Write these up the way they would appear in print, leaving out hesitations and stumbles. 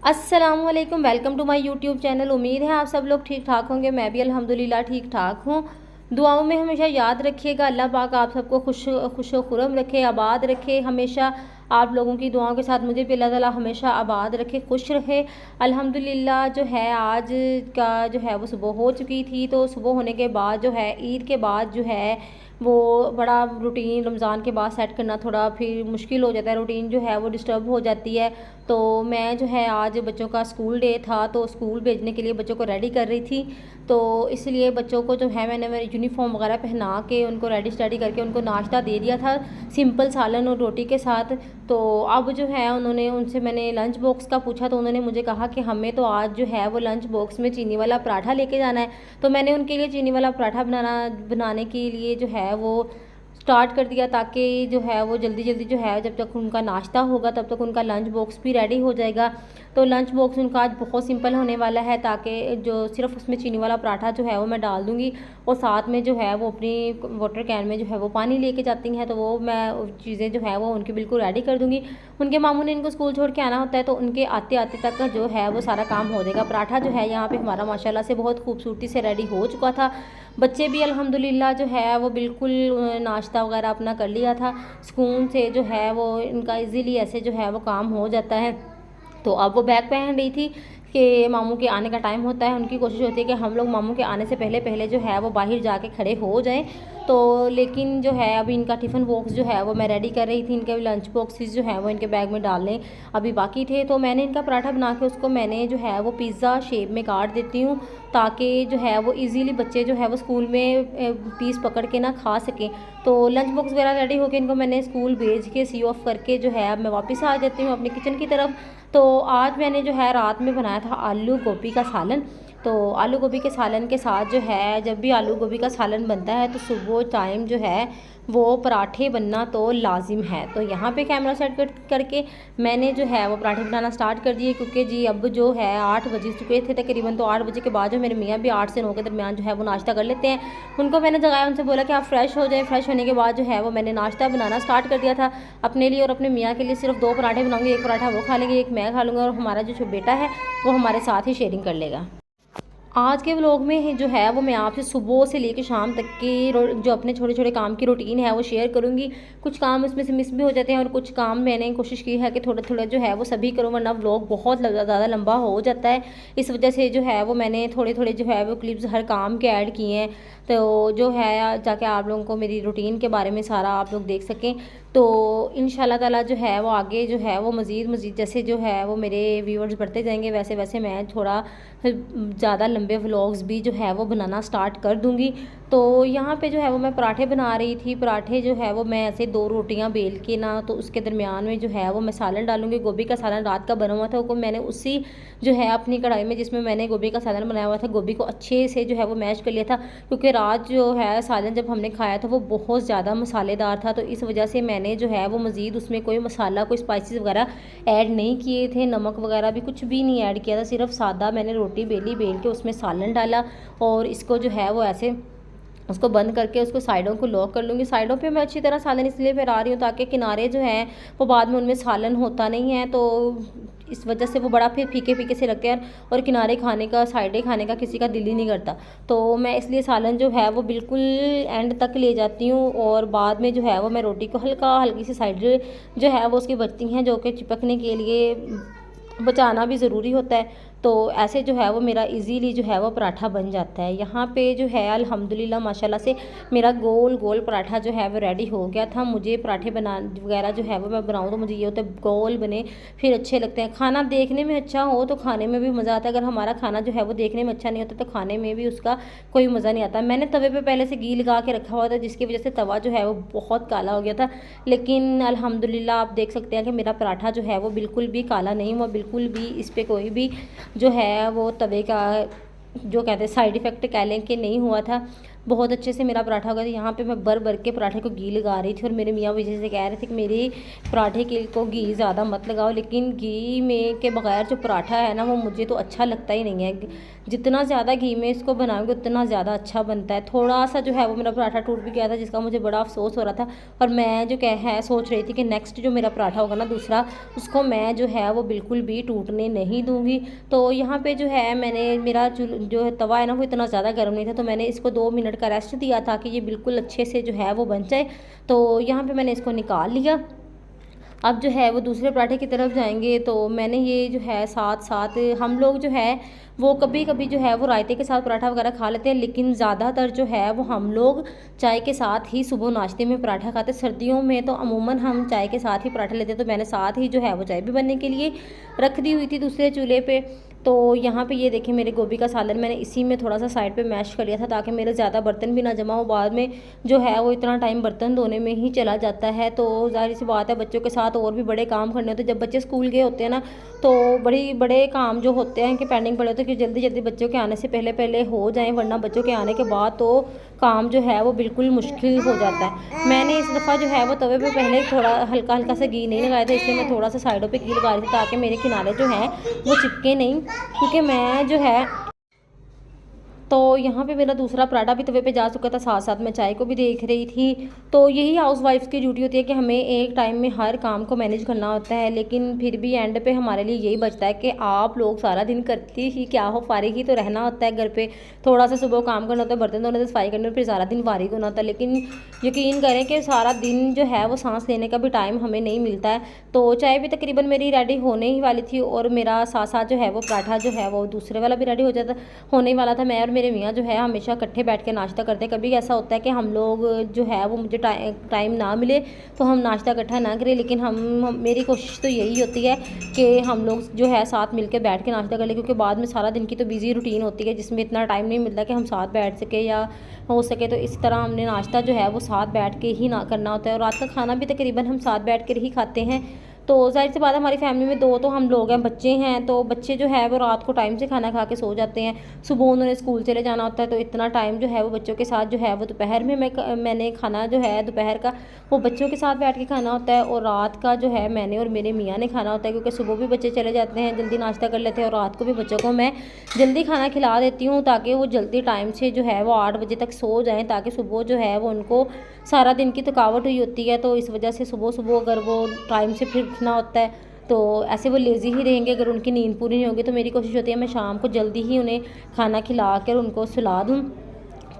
अस्सलामुअलैकुम, welcome to my YouTube channel. उम्मीद है आप सब लोग ठीक ठाक होंगे। मैं भी अल्हम्दुलिल्लाह ठीक ठाक हूँ। दुआओं में हमेशा याद रखिएगा। अल्लाह पाक आप सबको खुश खुरम रखे, आबाद रखे। हमेशा आप लोगों की दुआओं के साथ मुझे भी अल्लाह ताला हमेशा आबाद रखे, खुश रहे। अल्हम्दुलिल्लाह जो है आज का जो है वो सुबह हो चुकी थी। तो सुबह होने के बाद जो है ईद के बाद जो है वो बड़ा रूटीन रमज़ान के बाद सेट करना थोड़ा फिर मुश्किल हो जाता है। रूटीन जो है वो डिस्टर्ब हो जाती है। तो मैं जो है आज बच्चों का स्कूल डे था तो स्कूल भेजने के लिए बच्चों को रेडी कर रही थी। तो इसलिए बच्चों को जो है मैंने मेरी यूनिफॉर्म वगैरह पहना के उनको रेडी स्टडी करके उनको नाश्ता दे दिया था, सिंपल सालन और रोटी के साथ। तो अब जो है उनसे मैंने लंच बॉक्स का पूछा तो उन्होंने मुझे कहा कि हमें तो आज जो है वो लंच बॉक्स में चीनी वाला पराठा लेके जाना है। तो मैंने उनके लिए चीनी वाला पराठा बनाने के लिए जो है वो स्टार्ट कर दिया, ताकि जो है वो जल्दी जल्दी जो है जब तक उनका नाश्ता होगा तब तक उनका लंच बॉक्स भी रेडी हो जाएगा। तो लंच बॉक्स उनका आज बहुत सिंपल होने वाला है, ताकि जो सिर्फ उसमें चीनी वाला पराठा जो है वो मैं डाल दूँगी और साथ में जो है वो अपनी वाटर कैन में जो है वो पानी लेके जाती हैं। तो वो मैं चीज़ें जो है वो उनकी बिल्कुल रेडी कर दूँगी। उनके मामू ने इनको स्कूल छोड़ के आना होता है तो उनके आते आते तक जो है वो सारा काम हो जाएगा। पराठा जो है यहाँ पे हमारा माशाल्लाह से बहुत खूबसूरती से रेडी हो चुका था। बच्चे भी अल्हम्दुलिल्लाह जो है वो बिल्कुल नाश्ता वगैरह अपना कर लिया था सुकून से। जो है वो इनका इजीली ऐसे जो है वो काम हो जाता है। तो अब वो बैग पहन रही थी कि मामू के आने का टाइम होता है। उनकी कोशिश होती है कि हम लोग मामू के आने से पहले पहले जो है वो बाहर जाके खड़े हो जाएं। तो लेकिन जो है अभी इनका टिफ़िन बॉक्स जो है वो मैं रेडी कर रही थी। इनके लंच बॉक्सेस जो है वो इनके बैग में डालने अभी बाकी थे। तो मैंने इनका पराठा बना के उसको मैंने जो है वो पिज़्ज़ा शेप में काट देती हूँ, ताकि जो है वो इजीली बच्चे जो है वो स्कूल में पीस पकड़ के ना खा सकें। तो लंच बॉक्स वगैरह रेडी होकर इनको मैंने स्कूल भेज के सी ऑफ करके जो है अब मैं वापस आ जाती हूँ अपनी किचन की तरफ। तो आज मैंने जो है रात में बनाया था आलू गोभी का सालन। तो आलू गोभी के सालन के साथ जो है जब भी आलू गोभी का सालन बनता है तो सुबह टाइम जो है वो पराठे बनना तो लाजिम है। तो यहाँ पे कैमरा सेट करके मैंने जो है वो पराठे बनाना स्टार्ट कर दिए, क्योंकि जी अब जो है 8 बज चुके थे तकरीबन। तो 8 बजे के बाद जो मेरे मियाँ भी 8 से 9 के दरमियान जो है वो नाश्ता कर लेते हैं। उनको मैंने जगाया, उनसे बोला कि आप फ्रेश हो जाएं। फ्रेश होने के बाद जो है वो मैंने नाश्ता बनाना स्टार्ट कर दिया था अपने लिए और अपने मियाँ के लिए। सिर्फ 2 पराठे बनाऊँगी, एक पराठा वो खा लेंगे, एक मैं खा लूँगा और हमारा जो बेटा है वो हमारे साथ ही शेयरिंग कर लेगा। आज के व्लॉग में जो है वो मैं आपसे सुबह से लेकर शाम तक की जो अपने छोटे छोटे काम की रूटीन है वो शेयर करूँगी। कुछ काम उसमें से मिस भी हो जाते हैं और कुछ काम मैंने कोशिश की है कि थोड़ा थोड़ा जो है वो सभी करूँ, वरना व्लॉग बहुत ज़्यादा लंबा हो जाता है। इस वजह से जो है वो मैंने थोड़े थोड़े जो है वो क्लिप्स हर काम के ऐड किए हैं। तो जो है जाके आप लोगों को मेरी रूटीन के बारे में सारा आप लोग देख सकें। तो इंशाल्लाह ताला जो है वो आगे जो है वो मज़ीद जैसे जो है वो मेरे व्यूअर्स बढ़ते जाएंगे वैसे वैसे मैं थोड़ा ज़्यादा लंबे व्लॉग्स भी जो है वो बनाना स्टार्ट कर दूँगी। तो यहाँ पे जो है वो मैं पराठे बना रही थी। पराठे जो है वो मैं ऐसे 2 रोटियाँ बेल के ना तो उसके दरमियान में जो है वो मैं सालन डालूँगी। गोभी का सालन रात का बना हुआ था वो मैंने उसी जो है अपनी कढ़ाई में जिसमें मैंने गोभी का सालन बनाया हुआ था गोभी को अच्छे से जो है वो मैश कर लिया था, क्योंकि रात जो है सालन जब हमने खाया था वो बहुत ज़्यादा मसालेदार था। तो इस वजह से मैंने जो है वो मज़ीद उसमें कोई मसाला कोई स्पाइसेस वगैरह ऐड नहीं किए थे, नमक वगैरह भी कुछ भी नहीं ऐड किया था। सिर्फ सादा मैंने रोटी बेल के उसमें सालन डाला और इसको जो है वो ऐसे उसको बंद करके उसको साइडों को लॉक कर लूँगी। साइडों पे मैं अच्छी तरह सालन इसलिए फैला रही हूँ ताकि किनारे जो हैं वो बाद में उनमें सालन होता नहीं है, तो इस वजह से वो बड़ा फिर फीके फीके से लगते हैं और किनारे खाने का साइडें खाने का किसी का दिल ही नहीं करता। तो मैं इसलिए सालन जो है वो बिल्कुल एंड तक ले जाती हूँ और बाद में जो है वो मैं रोटी को हल्की सी साइड जो है वो उसकी बचती हैं जो कि चिपकने के लिए बचाना भी ज़रूरी होता है। तो ऐसे जो है वो मेरा इजीली जो है वो पराठा बन जाता है। यहाँ पे जो है अल्हम्दुलिल्लाह माशाल्लाह से मेरा गोल गोल पराठा जो है वो रेडी हो गया था। मुझे पराठे बना वगैरह जो है वो मैं बनाऊँ तो मुझे ये होता है गोल बने फिर अच्छे लगते हैं। खाना देखने में अच्छा हो तो खाने में भी मज़ा आता है। अगर हमारा खाना जो है वो देखने में अच्छा नहीं होता तो खाने में भी उसका कोई मज़ा नहीं आता। मैंने तवे पर पहले से घी लगा के रखा हुआ था जिसकी वजह से तवा जो है वो बहुत काला हो गया था, लेकिन अल्हम्दुलिल्लाह आप देख सकते हैं कि मेरा पराठा जो है वो बिल्कुल भी काला नहीं हुआ, बिल्कुल भी इस पर कोई भी जो है वो तवे का जो कहते हैं साइड इफ़ेक्ट कह लें कि नहीं हुआ था। बहुत अच्छे से मेरा पराठा होगा। तो यहाँ पे मैं भर के पराठे को घी लगा रही थी और मेरे मियाँ वजह से कह रहे थे कि मेरे पराठे के को घी ज़्यादा मत लगाओ, लेकिन घी में के बगैर जो पराठा है ना वो मुझे तो अच्छा लगता ही नहीं है। जितना ज़्यादा घी में इसको बनाऊंगी उतना ज़्यादा अच्छा बनता है। थोड़ा सा जो है वो मेरा पराठा टूट भी गया था, जिसका मुझे बड़ा अफसोस हो रहा था। और मैं जो क्या है सोच रही थी कि नेक्स्ट जो मेरा पराठा होगा ना दूसरा, उसको मैं जो है वो बिल्कुल भी टूटने नहीं दूँगी। तो यहाँ पे जो है मैंने मेरा जो है तवा है ना वो इतना ज़्यादा गर्म नहीं था, तो मैंने इसको 2 मिनट का रेस्ट दिया था कि ये बिल्कुल अच्छे से जो है वो बन जाए। तो यहाँ पे मैंने इसको निकाल लिया। अब जो है वो दूसरे पराठे की तरफ जाएंगे। तो मैंने ये जो है साथ साथ हम लोग जो है वो कभी कभी जो है वो रायते के साथ पराठा वगैरह खा लेते हैं, लेकिन ज़्यादातर जो है वो हम लोग चाय के साथ ही सुबह नाश्ते में पराठा खाते हैं। सर्दियों में तो अमूमन हम चाय के साथ ही पराठा लेते हैं। तो मैंने साथ ही जो है वो चाय भी बनने के लिए रख दी हुई थी दूसरे चूल्हे पे। तो यहाँ पे ये देखिए मेरे गोभी का सालन मैंने इसी में थोड़ा सा साइड पे मैश कर लिया था, ताकि मेरे ज़्यादा बर्तन भी ना जमा हो। बाद में जो है वो इतना टाइम बर्तन धोने में ही चला जाता है। तो जाहिर सी बात है बच्चों के साथ और भी बड़े काम करने होते हैं। जब बच्चे स्कूल गए होते हैं ना तो बड़े काम जो होते हैं कि पेंडिंग पड़े होते हैं कि जल्दी जल्दी बच्चों के आने से पहले पहले हो जाएं, वरना बच्चों के आने के बाद तो काम जो है वो बिल्कुल मुश्किल हो जाता है। मैंने इस दफ़ा जो है वो तवे पे पहले थोड़ा हल्का हल्का सा घी नहीं लगाया था, इसलिए मैं थोड़ा सा साइडों पे घी लगा रही थी ताकि मेरे किनारे जो हैं वो चिपके नहीं, क्योंकि मैं जो है तो यहाँ पे मेरा दूसरा पराठा भी तवे पे जा चुका था, साथ साथ मैं चाय को भी देख रही थी। तो यही हाउसवाइफ्स की ड्यूटी होती है कि हमें एक टाइम में हर काम को मैनेज करना होता है, लेकिन फिर भी एंड पे हमारे लिए यही बचता है कि आप लोग सारा दिन करती ही क्या हो, फारिग ही तो रहना होता है घर पे। थोड़ा सा सुबह काम करना होता है, बर्तन धोने से सफाई करने, फिर सारा दिन फारिग होना होता है। लेकिन यकीन करें कि सारा दिन जो है वो सांस लेने का भी टाइम हमें नहीं मिलता है। तो चाय भी तकरीबन मेरी रेडी होने ही वाली थी और मेरा साथ साथ जो है वो पराठा जो है वो दूसरे वाला भी रेडी हो जाता होने वाला था। मैं और मेरे मियाँ जो है हमेशा इकट्ठे बैठ के नाश्ता करते हैं। कभी ऐसा होता है कि हम लोग जो है वो मुझे टाइम ना मिले तो हम नाश्ता इकट्ठा ना करें, लेकिन मेरी कोशिश तो यही होती है कि हम लोग जो है साथ मिलकर बैठ के नाश्ता कर लें, क्योंकि बाद में सारा दिन की तो बिजी रूटीन होती है जिसमें इतना टाइम नहीं मिलता कि हम साथ बैठ सके या हो सके। तो इस तरह हमने नाश्ता जो है वो साथ बैठ के ही ना करना होता है, और रात का खाना भी तकरीबन हम साथ बैठ कर ही खाते हैं। तो जाहिर सी बात है हमारी फैमिली में 2 तो हम लोग हैं, बच्चे हैं, तो बच्चे जो है वो रात को टाइम से खाना खा के सो जाते हैं। सुबह उन्होंने स्कूल चले जाना होता है, तो इतना टाइम जो है वो बच्चों के साथ जो है वो दोपहर में मैंने खाना जो है दोपहर का वो बच्चों के साथ बैठ के खाना होता है, और रात का जो है मैंने और मेरे मियाँ ने खाना होता है, क्योंकि सुबह भी बच्चे चले जाते हैं जल्दी नाश्ता कर लेते हैं, और रात को भी बच्चों को मैं जल्दी खाना खिला देती हूँ ताकि वो जल्दी टाइम से जो है वो 8 बजे तक सो जाएँ, ताकि सुबह जो है वो उनको सारा दिन की थकावट हुई होती है। तो इस वजह से सुबह सुबह अगर वो टाइम से फिर उठना होता है तो ऐसे वो लेज़ी ही रहेंगे अगर उनकी नींद पूरी नहीं होगी। तो मेरी कोशिश होती है मैं शाम को जल्दी ही उन्हें खाना खिला कर उनको सुला दूँ।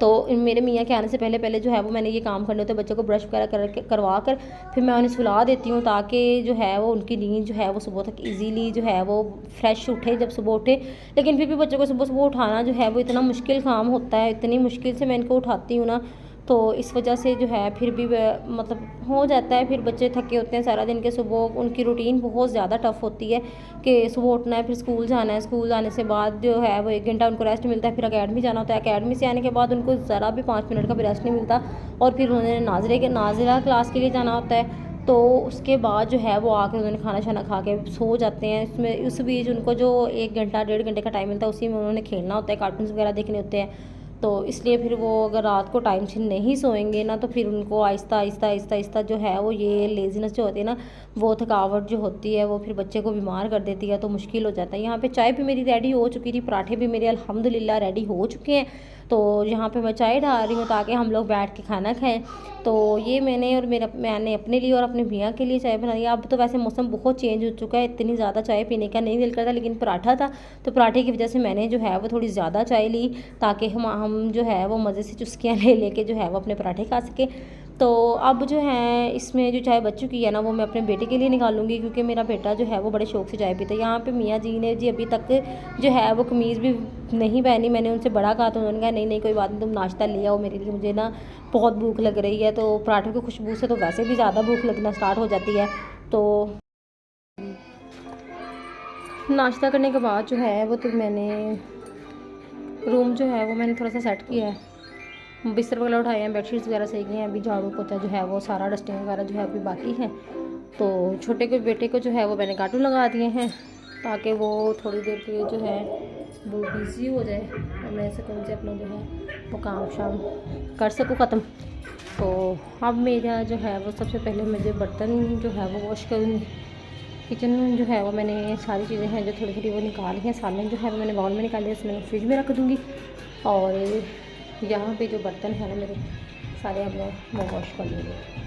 तो मेरे मियाँ के आने से पहले पहले जो है वो मैंने ये काम करने होते हैं, बच्चों को ब्रश वगैरह करवा कर फिर मैं उन्हें सुला देती हूँ, ताकि जो है वो उनकी नींद जो है वो सुबह तक इजीली जो है वो फ्रेश उठे जब सुबह उठे। लेकिन फिर भी बच्चों को सुबह सुबह उठाना जो है वो इतना मुश्किल काम होता है, इतनी मुश्किल से मैं इनको उठाती हूँ ना, तो इस वजह से जो है फिर भी मतलब हो जाता है। फिर बच्चे थके होते हैं सारा दिन के, सुबह उनकी रूटीन बहुत ज़्यादा टफ होती है कि सुबह उठना है, फिर स्कूल जाना है, स्कूल जाने से बाद जो है वो 1 घंटा उनको रेस्ट मिलता है, फिर अकेडमी जाना होता है, अकेडमी से आने के बाद उनको ज़रा भी 5 मिनट का भी रेस्ट नहीं मिलता, और फिर उन्होंने नाज़िरा क्लास के लिए जाना होता है। तो उसके बाद जो है वो आकर उन्होंने खाना शाना खा के सो जाते हैं। इसमें उस बीच उनको जो 1 घंटा 1.5 घंटे का टाइम मिलता है उसी में उन्होंने खेलना होता है, कार्टून्स वगैरह देखने होते हैं। तो इसलिए फिर वो अगर रात को टाइम से नहीं सोएंगे ना तो फिर उनको आहिस्ता आहिस्ता आहिस्ता आहिस्ता जो है वो ये लेज़ीनेस जो होती है ना, वो थकावट जो होती है वो फिर बच्चे को बीमार कर देती है, तो मुश्किल हो जाता है। यहाँ पे चाय भी मेरी रेडी हो चुकी थी, पराठे भी मेरे अल्हम्दुलिल्लाह रेडी हो चुके हैं। तो यहाँ पे मैं चाय डाल रही हूँ ताकि हम लोग बैठ के खाना खाएं। तो ये मैंने अपने लिए और अपने मियाँ के लिए चाय बनाई है। अब तो वैसे मौसम बहुत चेंज हो चुका है, इतनी ज़्यादा चाय पीने का नहीं दिल करता, लेकिन पराठा था तो पराठे की वजह से मैंने जो है वो थोड़ी ज़्यादा चाय ली, ताकि हम जो है वो मज़े से चुस्कियाँ ले लेके जो है वो अपने पराठे खा सके। तो अब जो है इसमें जो चाय बच चुकी है ना वो मैं अपने बेटे के लिए निकालूंगी, क्योंकि मेरा बेटा जो है वो बड़े शौक से चाय पीता है। यहाँ पे मियाँ जी ने जी अभी तक जो है वो कमीज़ भी नहीं पहनी, मैंने उनसे बड़ा कहा तो उन्होंने कहा नहीं नहीं कोई बात नहीं, तुम नाश्ता ले आओ मेरे लिए, मुझे ना बहुत भूख लग रही है। तो पराठों की खुशबू से तो वैसे भी ज़्यादा भूख लगना स्टार्ट हो जाती है। तो नाश्ता करने के बाद जो है वो तो मैंने रूम जो है वो मैंने थोड़ा सा सेट किया है, बिस्तर वगैरह उठाए हैं, बेडशीट्स वगैरह सही गई हैं, अभी झाड़ू पोछा जो है वो सारा डस्टिंग वगैरह जो है अभी बाकी है। तो छोटे को बेटे को जो है वो मैंने कार्टून लगा दिए हैं, ताकि वो थोड़ी देर के लिए जो है वो बिज़ी हो जाए और मैं सुकून से अपना जो है वो काम शाम कर सकूँ ख़त्म। तो अब मेरा जो है वो सबसे पहले मुझे बर्तन जो है वो वॉश करूँगी। किचन में जो है वो मैंने सारी चीज़ें हैं जो थोड़ी थोड़ी वो निकाल हैं। सालन जो है वो मैंने बाउल में निकाल दिया, इसमें फ्रिज में रख दूँगी। और यहाँ पे जो बर्तन है ना मेरे सारे अब मैं वो वॉश कर लूँगी।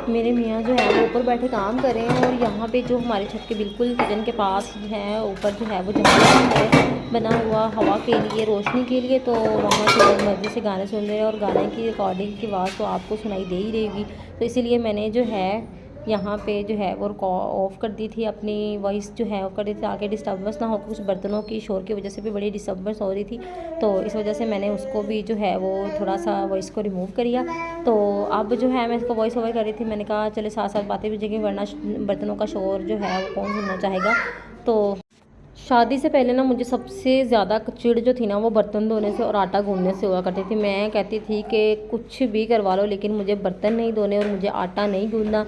मेरे मियाँ जो है वो ऊपर बैठे काम कर रहे हैं और यहाँ पे जो हमारे छत के बिल्कुल किचन के पास है ऊपर जो है वो जंगल है बना हुआ हवा के लिए, रोशनी के लिए। तो वहाँ से लोग मर्जी से गाने सुन रहे हैं और गाने की रिकॉर्डिंग की आवाज़ तो आपको सुनाई दे ही रहेगी। तो इसीलिए मैंने जो है यहाँ पे जो है वो ऑफ़ कर दी थी, अपनी वॉइस जो है ऑफ कर दी थी ताकि डिस्टर्बेंस ना हो। कुछ बर्तनों की शोर की वजह से भी बड़ी डिस्टर्बेंस हो रही थी, तो इस वजह से मैंने उसको भी जो है वो थोड़ा सा वॉइस को रिमूव किया। तो अब जो है मैं इसको वॉइस ओवर कर रही थी, मैंने कहा चले साथ साथ बातें भी जगह, वरना बर्तनों का शोर जो है वो कौन सुनना चाहेगा। तो शादी से पहले ना मुझे सबसे ज़्यादा चिढ़ जो थी ना वो बर्तन धोने से और आटा गूंदने से हुआ करती थी। मैं कहती थी कि कुछ भी करवा लो लेकिन मुझे बर्तन नहीं धोने और मुझे आटा नहीं गूंदना,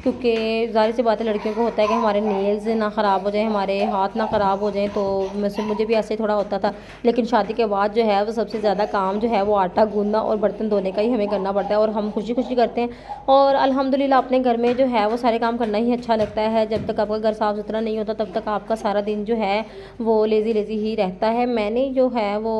क्योंकि ज़ाहिर सी बात है लड़कियों को होता है कि हमारे नेल्स ना ख़राब हो जाएं, हमारे हाथ ना ख़राब हो जाएं। तो मुझे भी ऐसे थोड़ा होता था। लेकिन शादी के बाद जो है वो सबसे ज़्यादा काम जो है वो आटा गूंदना और बर्तन धोने का ही हमें करना पड़ता है और हम खुशी खुशी करते हैं। और अल्हम्दुलिल्लाह अपने घर में जो है वो सारे काम करना ही अच्छा लगता है। जब तक आपका घर साफ़ सुथरा नहीं होता तब तक आपका सारा दिन जो है वो लेज़ी लेज़ी ही रहता है। मैंने जो है वो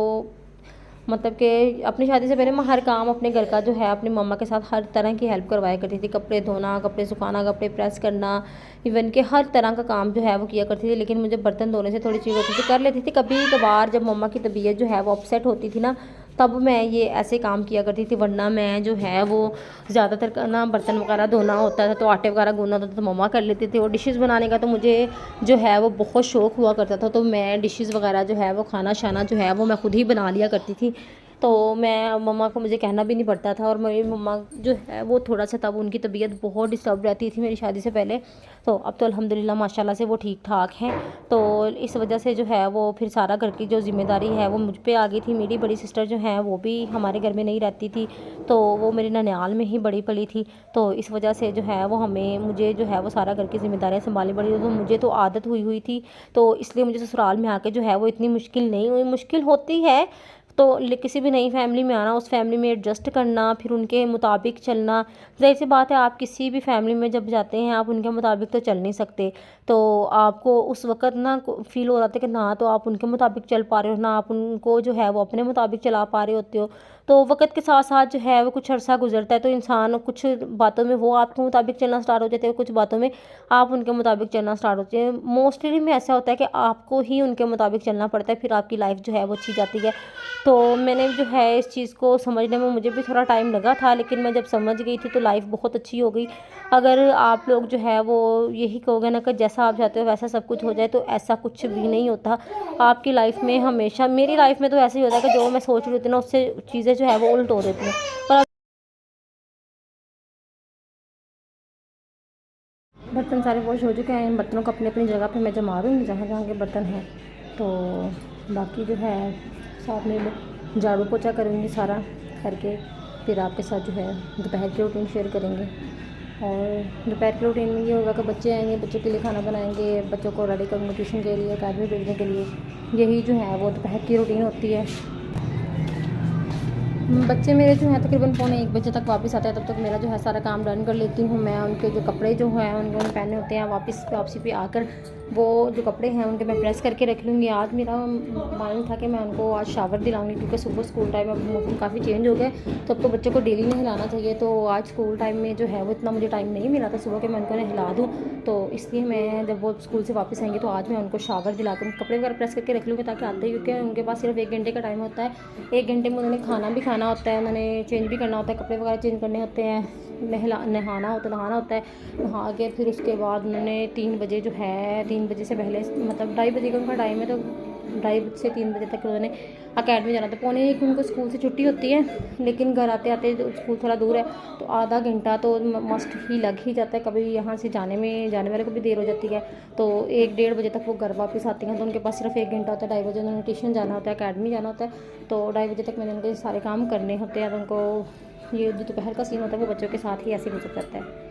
मतलब कि अपनी शादी से पहले मैं हर काम अपने घर का जो है अपनी मम्मा के साथ हर तरह की हेल्प करवाया करती थी। कपड़े धोना, कपड़े सुखाना, कपड़े प्रेस करना, इवन के हर तरह का काम जो है वो किया करती थी। लेकिन मुझे बर्तन धोने से थोड़ी चीज़ होती थी, कर लेती थी कभी कभार जब मम्मा की तबीयत जो है वो अपसेट होती थी ना, तब मैं ये ऐसे काम किया करती थी। वरना मैं जो है वो ज़्यादातर ना बर्तन वगैरह धोना होता था तो आटे वगैरह गूंदना होता था तो मम्मा कर लेती थी। और डिशेज़ बनाने का तो मुझे जो है वो बहुत शौक़ हुआ करता था, तो मैं डिशेज़ वगैरह जो है वो खाना शाना जो है वो मैं खुद ही बना लिया करती थी। तो मैं मम्मा को मुझे कहना भी नहीं पड़ता था। और मेरी मम्मा जो है वो थोड़ा सा तब उनकी तबीयत बहुत डिस्टर्ब रहती थी मेरी शादी से पहले। तो अब तो अल्हम्दुलिल्लाह माशाल्लाह से वो ठीक ठाक हैं। तो इस वजह से जो है वो फिर सारा घर की जो ज़िम्मेदारी है वो मुझ पे आ गई थी। मेरी बड़ी सिस्टर जो है वो भी हमारे घर में नहीं रहती थी, तो वो मेरी ननिहाल में ही बड़ी पली थी। तो इस वजह से जो है वो मुझे जो है वो सारा घर की ज़िम्मेदारियाँ संभालनी पड़ी। तो मुझे तो आदत हुई थी, तो इसलिए मुझे ससुराल में आके जो है वो इतनी मुश्किल नहीं हुई। मुश्किल होती है तो किसी भी नई फैमिली में आना, उस फैमिली में एडजस्ट करना, फिर उनके मुताबिक चलना। ज़ाहिर सी बात है आप किसी भी फैमिली में जब जाते हैं आप उनके मुताबिक तो चल नहीं सकते। तो आपको उस वक़्त ना फ़ील हो रहा था कि ना तो आप उनके मुताबिक चल पा रहे हो, ना आप उनको जो है वो अपने मुताबिक चला पा रहे होते हो। तो वक़्त के साथ साथ जो है वो कुछ अरसा गुजरता है तो इंसान कुछ बातों में वो आपके मुताबिक चलना स्टार्ट हो जाते हैं, कुछ बातों में आप उनके मुताबिक चलना स्टार्ट होते हैं। मोस्टली में ऐसा होता है कि आपको ही उनके मुताबिक चलना पड़ता है, फिर आपकी लाइफ जो है वो अच्छी जाती है। तो मैंने जो है इस चीज़ को समझने में मुझे भी थोड़ा टाइम लगा था, लेकिन मैं जब समझ गई थी तो लाइफ बहुत अच्छी हो गई। अगर आप लोग जो है वो यही कहोगे ना कि जैसा आप चाहते हो वैसा सब कुछ हो जाए, तो ऐसा कुछ भी नहीं होता। आपकी लाइफ में हमेशा, मेरी लाइफ में तो ऐसे ही होता है कि जो मैं सोच रही होती हूँ ना उससे चीज़ें जो है वो उल्ट हो देती हैं। पर बर्तन सारे वॉश हो चुके हैं, इन बर्तनों को अपनी अपनी जगह पे मैं जमा दूँगी जहाँ जहाँ के बर्तन हैं। तो बाकी जो है साथ में झाड़ू पोछा करूँगी सारा करके, फिर आपके साथ जो है दोपहर की रूटीन शेयर करेंगे। और दोपहर की रूटीन में ये होगा कि बच्चे आएंगे, बच्चों के लिए खाना बनाएंगे, बच्चों को रेडी करूँगी ट्यूशन के लिए, अकेडमी भेजने के लिए। यही जो है वो दोपहर की रूटीन होती है। बच्चे मेरे जो हैं तकरीबन पौने 1 बजे तक वापस आते हैं, तब तक मेरा जो है सारा काम डन कर लेती हूँ मैं। उनके जो कपड़े जो हैं उनको पहने होते हैं वापसी पे आकर वो जो कपड़े हैं उनके मैं प्रेस करके रख लूँगी। आज मेरा मालूम था कि मैं उनको आज शावर दिलाऊंगी क्योंकि सुबह स्कूल टाइम में मौसम काफ़ी चेंज हो गया, तो अब तो बच्चों को डेली नहलाना चाहिए। तो आज स्कूल टाइम में जो है वो इतना मुझे टाइम नहीं मिला था सुबह के मैं उनको नहला दूँ, तो इसलिए मैं जब वो स्कूल से वापस आएंगे तो आज मैं उनको शावर दिला कर कपड़े वगैरह प्रेस करके रख लूँगी ताकि आते ही, क्योंकि उनके पास सिर्फ 1 घंटे का टाइम होता है। 1 घंटे में उन्होंने खाना भी खाना होता है, उन्होंने चेंज भी करना होता है, कपड़े वगैरह चेंज करने होते हैं, नहाना होता है। नहा के फिर उसके बाद उन्होंने 3 बजे जो है 3 बजे से पहले मतलब 2:30 बजे का उनका टाइम है, तो 2:30 से 3 बजे तक उन्होंने अकेडमी जाना था। पौने 1 उनको स्कूल से छुट्टी होती है, लेकिन घर आते आते स्कूल थोड़ा दूर है तो आधा घंटा तो मस्ट ही लग ही जाता है। कभी यहाँ से जाने वाले को भी देर हो जाती है, तो 1-1:30 बजे तक वो घर वापस आती हैं, तो उनके पास सिर्फ 1 घंटा होता है। 2:30 बजे उन्होंने ट्यूशन जाना होता है, अकेडमी जाना होता है, तो 2:30 बजे तक मैंने उनके सारे काम करने होते हैं। तो उनको ये जो दोपहर का सीन होता है वो बच्चों के साथ ही ऐसे गुजर जाता है।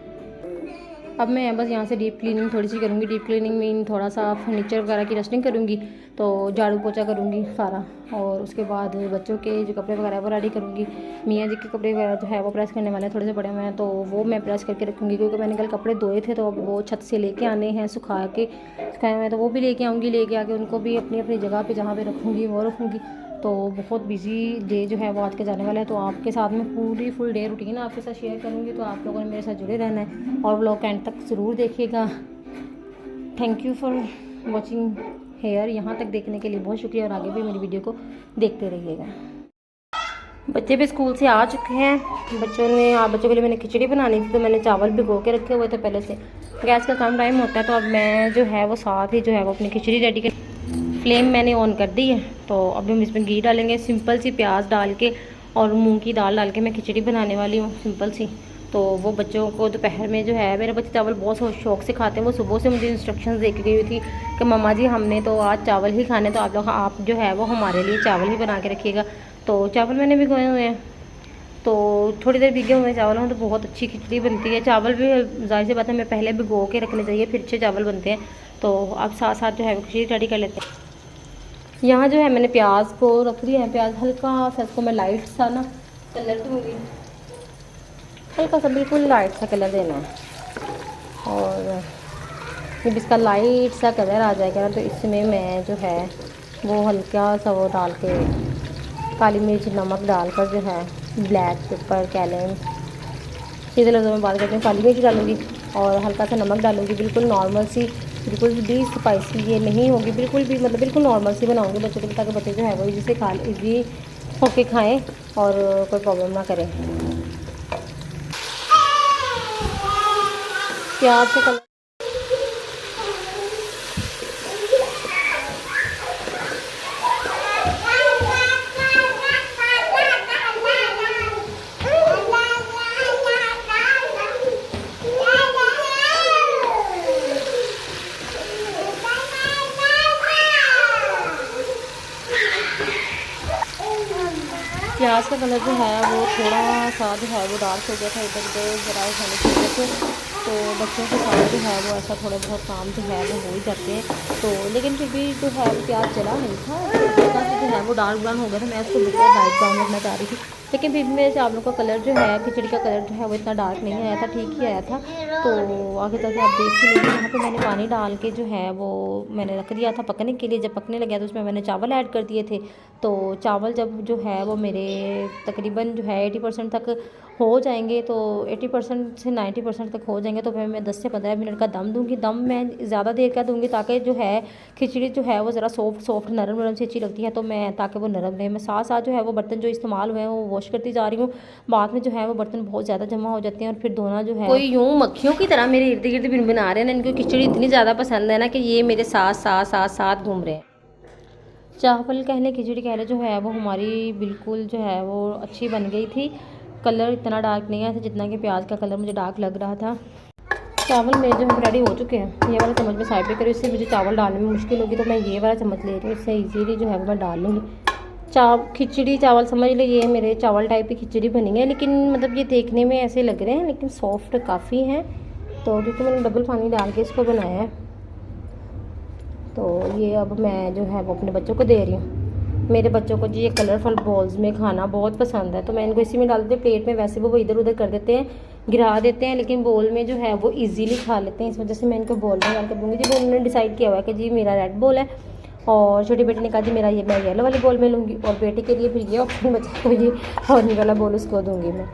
अब मैं बस यहाँ से डीप क्लीनिंग थोड़ी सी करूँगी। डीप क्लीनिंग में थोड़ा सा फर्नीचर वगैरह की डस्टिंग करूँगी, तो झाड़ू पोछा करूँगी सारा, और उसके बाद बच्चों के जो कपड़े वगैरह वो रेडी करूँगी। मियाँ जी के कपड़े वगैरह जो है वो प्रेस करने वाले हैं, थोड़े से पड़े हुए हैं, तो वो मैं प्रेस करके रखूँगी, क्योंकि मैंने कल कपड़े धोए थे तो अब वो छत से लेके आने हैं सुखाए हुए हैं, तो वो भी लेके आऊँगी। लेके आके उनको भी अपनी अपनी जगह पर जहाँ पर रखूँगी वो रखूँगी। तो बहुत बिजी डे जो है वो आज के जाने वाला है, तो आपके साथ में पूरी फुल डे रूटीन आपके साथ शेयर करूँगी, तो आप लोगों ने मेरे साथ जुड़े रहना है और व्लॉग एंड तक ज़रूर देखिएगा। Thank you for watching here. यहाँ तक देखने के लिए बहुत शुक्रिया, और आगे भी मेरी वीडियो को देखते रहिएगा। बच्चे भी स्कूल से आ चुके हैं। बच्चों के लिए मैंने खिचड़ी बनानी थी, तो मैंने चावल भिगो के रखे हुए थे पहले से। गैस का कम टाइम होता है, तो अब मैं जो है वो साथ ही जो है वो अपनी खिचड़ी रेडी कर, फ्लेम मैंने ऑन कर दी है। तो अभी हम इसमें घी डालेंगे, सिंपल सी प्याज डाल के और मूंग की दाल डाल के मैं खिचड़ी बनाने वाली हूँ, सिंपल सी। तो वो बच्चों को दोपहर में जो है, मेरे बच्चे चावल बहुत शौक से खाते हैं। वो सुबह से मुझे इंस्ट्रक्शंस दे के गई हुई थी कि मम्मा जी हमने तो आज चावल ही खाने, तो आप जो है वो हमारे लिए चावल ही बना के रखिएगा। तो चावल मैंने भिगोए हुए हैं, तो थोड़ी देर भीगे हुए चावल हों तो बहुत अच्छी खिचड़ी बनती है। चावल भी ज़ाहिर सी बात है हमें पहले भिगो के रखने चाहिए, फिर अच्छे चावल बनते हैं। तो अब साथ साथ जो है वो खिचड़ी रेडी कर लेते हैं। यहाँ जो है मैंने प्याज को रख दिया है। प्याज हल्का सा इसको मैं लाइट सा ना कलर दूँगी, हल्का सा बिल्कुल लाइट सा कलर देना है। और जब इसका लाइट सा कलर आ जाएगा ना, तो इसमें मैं जो है वो हल्का सा वो डाल के काली मिर्च नमक डालकर जो है ब्लैक पेपर कैलेन सीधे लफ्ज़ों में बात करती हूँ, काली मिर्च डालूँगी और हल्का सा नमक डालूँगी। बिल्कुल नॉर्मल सी, बिल्कुल भी स्पाइसी ये नहीं होगी, बिल्कुल भी, मतलब बिल्कुल नॉर्मल सी बनाऊँगी बच्चों के लिए, ताकि बच्चे जो है वो इजी से इजी होके खाएँ और कोई प्रॉब्लम ना करें। प्याज से कलर प्याज का कलर जो है वो थोड़ा सा जो है वो डार्क हो गया था इधर उधर ज़रा होने की वजह से। तो बच्चों के साथ जो है वो ऐसा थोड़े बहुत काम जो है वो हो ही जाते हैं। तो लेकिन फिर भी जो है वो प्याज जला नहीं था, हल्का सा जो है वो डार्क ब्राउन हो गया था। मैं उसको बिल्कुल लाइट ब्राउन रखना चाह रही थी, लेकिन फिर भी मेरे चावलों का कलर जो है, खिचड़ी का कलर जो है वो इतना डार्क नहीं आया था, ठीक ही आया था। तो आगे जाके आप देख ही लेंगे। यहाँ पे मैंने पानी डाल के जो है वो मैंने रख दिया था पकने के लिए। जब पकने लगा तो उसमें मैंने चावल ऐड कर दिए थे। तो चावल जब जो है वो मेरे तकरीबन जो है 80% तक हो जाएंगे, तो 80% से 90% तक हो जाएंगे, तो फिर मैं 10 से 15 मिनट का दम दूंगी। दम मैं ज़्यादा देर का दूंगी ताकि जो है खिचड़ी जो है वो ज़रा सॉफ्ट नरम नरम सी अच्छी लगती है, तो मैं ताकि वो नरम रहे। मैं साथ साथ जो है वो बर्तन जो इस्तेमाल हुए हैं वो वॉश करती जा रही हूँ। बाद में जो है वो बर्तन बहुत ज़्यादा जमा हो जाते हैं और फिर धोना जो है, कोई यूँ मक्खियों की तरह मेरे इर्द गिर्द भी बना रहे हैं। इनको खिचड़ी इतनी ज़्यादा पसंद है ना कि ये मेरे साथ साथ साथ साथ घूम रहे हैं। चावल कह लें खिचड़ी कह लें, जो है वो हमारी बिल्कुल जो है वो अच्छी बन गई थी। कलर इतना डार्क नहीं आया था जितना कि प्याज का कलर मुझे डार्क लग रहा था। चावल मेरे जो है रेडी हो चुके हैं। ये वाला चम्मच में साइड पे करूँ, इससे मुझे चावल डालने में मुश्किल होगी, तो मैं ये वाला चम्मच ले रही हूँ, इससे इजीली जो है वो मैं डाल लूँगी। खिचड़ी चावल समझ लीजिए, मेरे चावल टाइप की खिचड़ी बनी है, लेकिन मतलब ये देखने में ऐसे लग रहे हैं लेकिन सॉफ्ट काफ़ी हैं। तो क्योंकि मैंने डबल पानी डाल के इसको बनाया है, तो ये अब मैं जो है वो अपने बच्चों को दे रही हूँ। मेरे बच्चों को जी ये कलरफुल बॉल्स में खाना बहुत पसंद है, तो मैं इनको इसी में डाल देती हूँ। प्लेट में वैसे वो इधर उधर कर देते हैं, गिरा देते हैं, लेकिन बोल में जो है वो इजीली खा लेते हैं। इस वजह से मैं इनको बोल में डाल कर दूँगी। जी उन्होंने डिसाइड किया हुआ है कि जी मेरा रेड बॉल है, और छोटी बेटी ने कहा जी मेरा मैं येलो वाली बॉल में लूँगी, और बेटी के लिए फिर ये ऑप्शन बचा को ये ऑरेंज वाला बॉल उसको दूँगी मैं।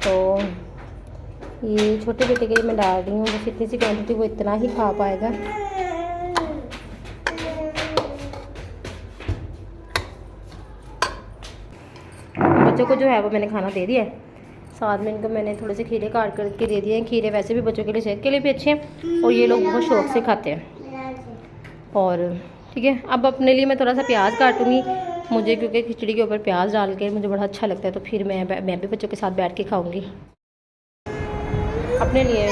तो ये छोटे बेटे के लिए मैं डाल रही हूँ, बस इतनी सी क्वान्टिटी, वो इतना ही खा पाएगा। बच्चों को जो है वो मैंने खाना दे दिया है। साथ में इनको मैंने थोड़े से खीरे काट करके दे दिए हैं। खीरे वैसे भी बच्चों के लिए, सेहत के लिए भी अच्छे हैं, और ये लोग बहुत शौक से खाते हैं। और ठीक है, अब अपने लिए मैं थोड़ा सा प्याज काटूँगी, मुझे क्योंकि खिचड़ी के ऊपर प्याज डाल के मुझे बड़ा अच्छा लगता है, तो फिर मैं भी बच्चों के साथ बैठ के खाऊँगी। अपने लिए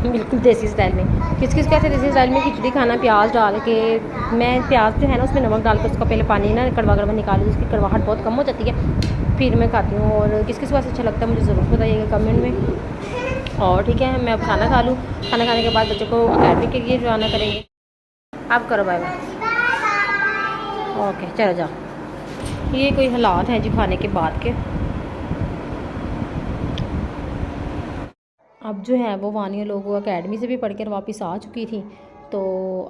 बिल्कुल देसी स्टाइल में। किस किस कैसे देसी स्टाइल में खिचड़ी खाना, प्याज डाल के। मैं प्याज जो है ना उसमें नमक डाल के उसका पहले पानी ना कड़वा कड़वा निकाल लूँ, उसकी कड़वाहट बहुत कम हो जाती है, फिर मैं खाती हूँ। और किस किस वास्ते अच्छा लगता है मुझे ज़रूर बताइएगा कमेंट में। और ठीक है, मैं अब खाना खा लूँ। खाना खाने के बाद बच्चों को अकेडमी के लिए रवाना करेंगे। आप करो बाय बाय। ओके चलो जाओ। ये कोई हालात हैं जी खाने के बाद के। अब जो है वो वानिया लोग वो अकेडमी से भी पढ़ कर वापस आ चुकी थी। तो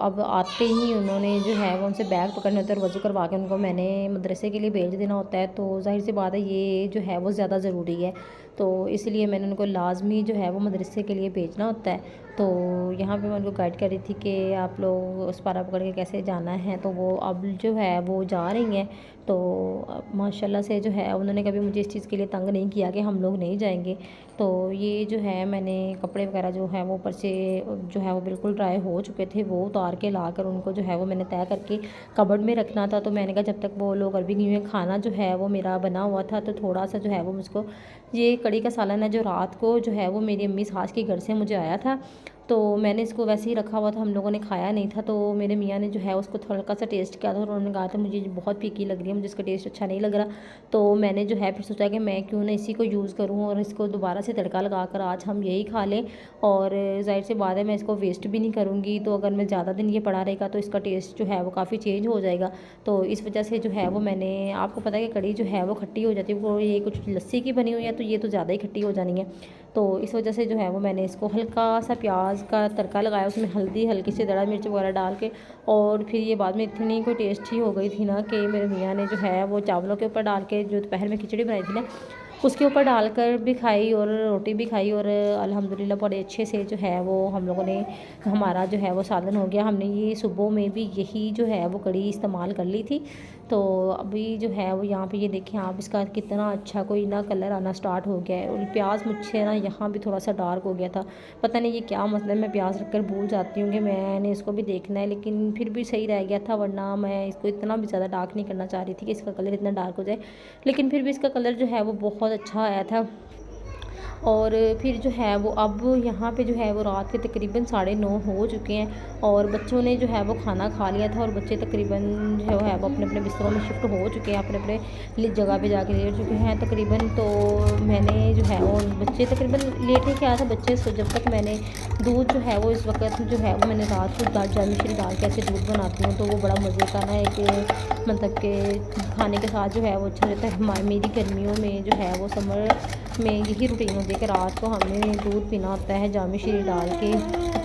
अब आते ही उन्होंने जो है वो उनसे बैग पकड़ने होते हैं और वज़ू करवा के उनको मैंने मदरसे के लिए भेज देना होता है। तो ज़ाहिर सी बात है ये जो है वो ज़्यादा ज़रूरी है, तो इसलिए मैंने उनको लाजमी जो है वो मदरसे के लिए भेजना होता है। तो यहाँ पे मैं उनको गाइड कर रही थी कि आप लोग उस पारा पकड़ के कैसे जाना है। तो वो अब जो है वो जा रही हैं। तो माशाल्लाह से जो है उन्होंने कभी मुझे इस चीज़ के लिए तंग नहीं किया कि हम लोग नहीं जाएंगे। तो ये जो है मैंने कपड़े वगैरह जो है वो ऊपर से जो है वो बिल्कुल ड्राई हो चुके थे, वो उतार के ला कर उनको जो है वो मैंने तय करके कबर्ड में रखना था। तो मैंने कहा जब तक वो लोग अरबी में खाना जो है वो मेरा बना हुआ था, तो थोड़ा सा जो है वो मुझको ये कड़ी का सालन है जो रात को जो है वो मेरी अम्मी सास के घर से मुझे आया था। तो मैंने इसको वैसे ही रखा हुआ था, हम लोगों ने खाया नहीं था। तो मेरे मियाँ ने जो है उसको हल्का सा टेस्ट किया था और उन्होंने कहा था मुझे बहुत फीकी लग रही है, मुझे इसका टेस्ट अच्छा नहीं लग रहा। तो मैंने जो है फिर सोचा कि मैं क्यों ना इसी को यूज़ करूँ और इसको दोबारा से तड़का लगा कर आज हम यही खा लें। और ज़ाहिर सी बात है मैं इसको वेस्ट भी नहीं करूँगी, तो अगर मैं ज़्यादा दिन ये पड़ा रहेगा तो इसका टेस्ट जो है वो काफ़ी चेंज हो जाएगा। तो इस वजह से जो है वो मैंने, आपको पता है कि कड़ी जो है वो खट्टी हो जाती है, वो ये कुछ लस्सी की बनी हुई है तो ये तो ज़्यादा ही खट्टी हो जानी है। तो इस वजह से जो है वो मैंने इसको हल्का सा प्याज का तड़का लगाया, उसमें हल्दी हल्की सी दड़ा मिर्च वगैरह डाल के। और फिर ये बाद में इतनी कोई टेस्टी हो गई थी ना कि मेरे मियाँ ने जो है वो चावलों के ऊपर डाल के, जो दोपहर में खिचड़ी बनाई थी ना उसके ऊपर डालकर भी खाई और रोटी भी खाई। और अल्हम्दुलिल्लाह बड़े अच्छे से जो है वो हम लोगों ने, हमारा जो है वो सालन हो गया। हमने ये सुबह में भी यही जो है वो कड़ी इस्तेमाल कर ली थी। तो अभी जो है वो यहाँ पे ये देखें आप, इसका कितना अच्छा कोई ना कलर आना स्टार्ट हो गया है। और प्याज मुझसे ना यहाँ भी थोड़ा सा डार्क हो गया था, पता नहीं ये क्या मसला है, मैं प्याज रख कर भूल जाती हूँ कि मैंने इसको भी देखना है, लेकिन फिर भी सही रह गया था। वरना मैं इसको इतना भी ज़्यादा डार्क नहीं करना चाह रही थी कि इसका कलर इतना डार्क हो जाए, लेकिन फिर भी इसका कलर जो है वो बहुत अच्छा आया था। और फिर जो है वो अब यहाँ पे जो है वो रात के तकरीबन 9:30 हो चुके हैं और बच्चों ने जो है वो खाना खा लिया था और बच्चे तकरीबन जो है वो अपने अपने बिस्तरों में शिफ्ट हो चुके हैं, अपने अपने जगह पे जाके लेट चुके हैं तकरीबन। तो मैंने जो है वो बच्चे तकरीबन लेट ही किया था बच्चे, सो जब तक मैंने दूध जो है वो इस वक्त जो है वो मैंने रात को दाल मिश्री डाल के ऐसे दूध बनाती हूँ, तो वो बड़ा मज़े का ना एक मतलब कि खाने के साथ जो है वो अच्छा रहता है। हमारी मेरी गर्मियों में जो है वो समर में यही रूटीन होती है कि रात को हमें दूध पीना होता है जामी शीरी डाल के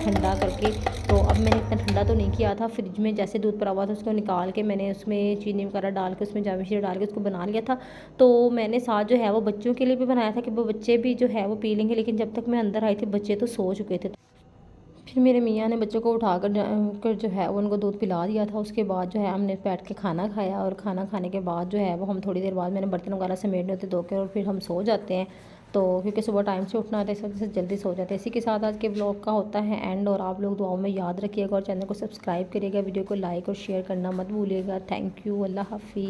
ठंडा करके। तो अब मैंने इतना ठंडा तो नहीं किया था, फ्रिज में जैसे दूध पड़ा हुआ था उसको निकाल के मैंने उसमें चीनी वगैरह डाल के उसमें जामी शीरी डाल के उसको बना लिया था। तो मैंने साथ जो है वो बच्चों के लिए भी बनाया था कि वो बच्चे भी जो है वो पी लेंगे, लेकिन जब तक मैं अंदर आई थी बच्चे तो सो चुके थे। फिर मेरे मियाँ ने बच्चों को उठाकर जो है वो उनको दूध पिला दिया था। उसके बाद जो है हमने बैठ के खाना खाया और खाना खाने के बाद जो है वो हम थोड़ी देर बाद मैंने बर्तन वगैरह समेटने होते धो के और फिर हम सो जाते हैं। तो क्योंकि सुबह टाइम से उठना होता है इस वजह से जल्दी सो जाते हैं। इसी के साथ आज के ब्लॉग का होता है एंड, और आप लोग दुआओं में याद रखिएगा और चैनल को सब्सक्राइब करिएगा, वीडियो को लाइक और शेयर करना मत भूलिएगा। थैंक यू, अल्लाह हाफिज़।